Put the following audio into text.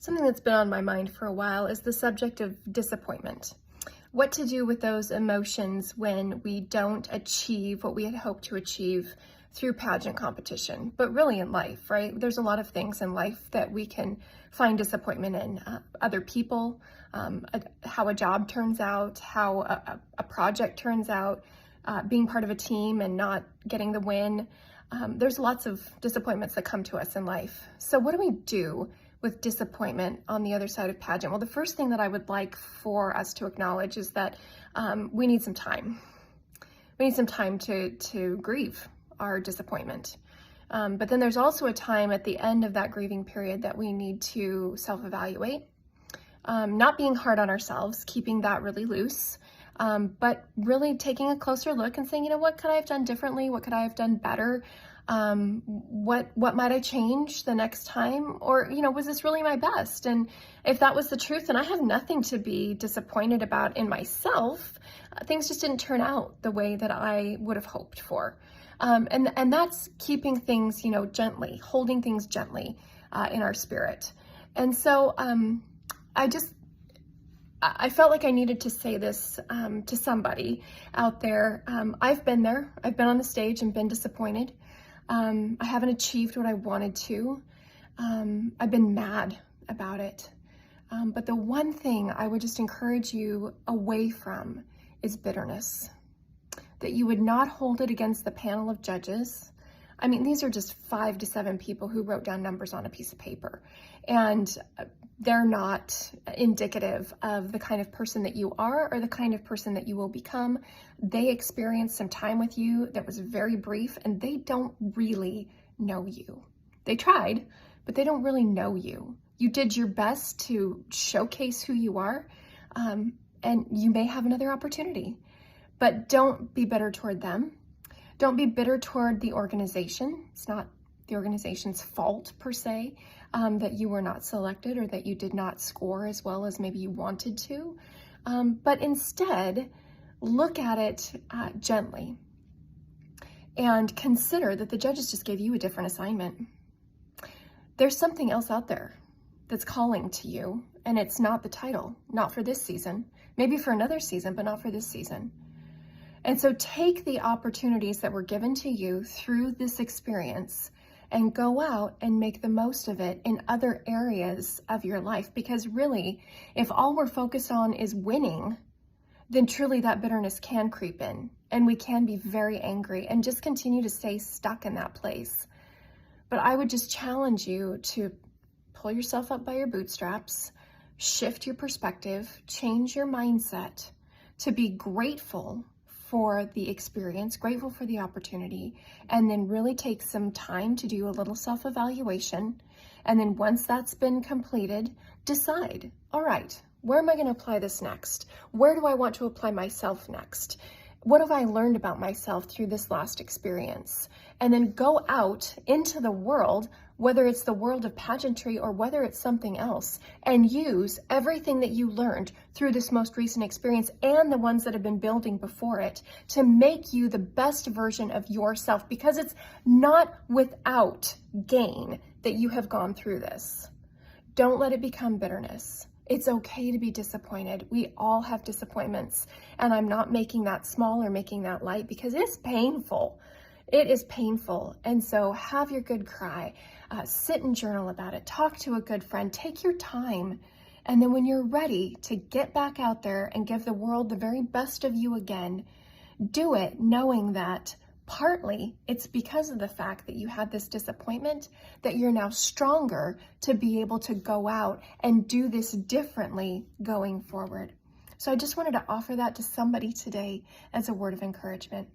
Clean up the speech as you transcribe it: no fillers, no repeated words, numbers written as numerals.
Something that's been on my mind for a while is the subject of disappointment. What to do with those emotions when we don't achieve what we had hoped to achieve through pageant competition, but really in life, right? There's a lot of things in life that we can find disappointment in. Other people, how a job turns out, how a project turns out, being part of a team and not getting the win. There's lots of disappointments that come to us in life. So what do we do with disappointment on the other side of pageant? Well, the first thing that I would like for us to acknowledge is that we need some time. We need some time to grieve our disappointment. But then there's also a time at the end of that grieving period that we need to self-evaluate, not being hard on ourselves, keeping that really loose, but really taking a closer look and saying, you know, what could I have done differently? What could I have done better? What might I change the next time? Or, you know, was this really my best? And if that was the truth, then I have nothing to be disappointed about in myself. Things just didn't turn out the way that I would have hoped for. And that's keeping things, you know, gently, holding things gently in our spirit. And so I felt like I needed to say this to somebody out there. I've been there. I've been on the stage and been disappointed. I haven't achieved what I wanted to. I've been mad about it. But the one thing I would just encourage you away from is bitterness. That you would not hold it against the panel of judges. I mean, these are just 5 to 7 people who wrote down numbers on a piece of paper. And they're not indicative of the kind of person that you are or the kind of person that you will become. They experienced some time with you that was very brief, and they don't really know you. They tried, but they don't really know you. You did your best to showcase who you are, and you may have another opportunity. But don't be bitter toward them. Don't be bitter toward the organization. It's not the organization's fault per se that you were not selected or that you did not score as well as maybe you wanted to. But instead, look at it gently and consider that the judges just gave you a different assignment. There's something else out there that's calling to you, and it's not the title, not for this season, maybe for another season, but not for this season. And so take the opportunities that were given to you through this experience and go out and make the most of it in other areas of your life. Because really, if all we're focused on is winning, then truly that bitterness can creep in and we can be very angry and just continue to stay stuck in that place. But I would just challenge you to pull yourself up by your bootstraps, shift your perspective, change your mindset to be grateful for the experience, grateful for the opportunity, and then really take some time to do a little self-evaluation. And then once that's been completed, decide, all right, where am I going to apply this next? Where do I want to apply myself next? What have I learned about myself through this last experience? And then go out into the world, whether it's the world of pageantry or whether it's something else, and use everything that you learned through this most recent experience and the ones that have been building before it to make you the best version of yourself, because it's not without gain that you have gone through this. Don't let it become bitterness. It's okay to be disappointed. We all have disappointments, and I'm not making that small or making that light because it's painful. It is painful. And so have your good cry, sit and journal about it, talk to a good friend, take your time. And then when you're ready to get back out there and give the world the very best of you again, do it knowing that partly it's because of the fact that you had this disappointment that you're now stronger to be able to go out and do this differently going forward. So I just wanted to offer that to somebody today as a word of encouragement.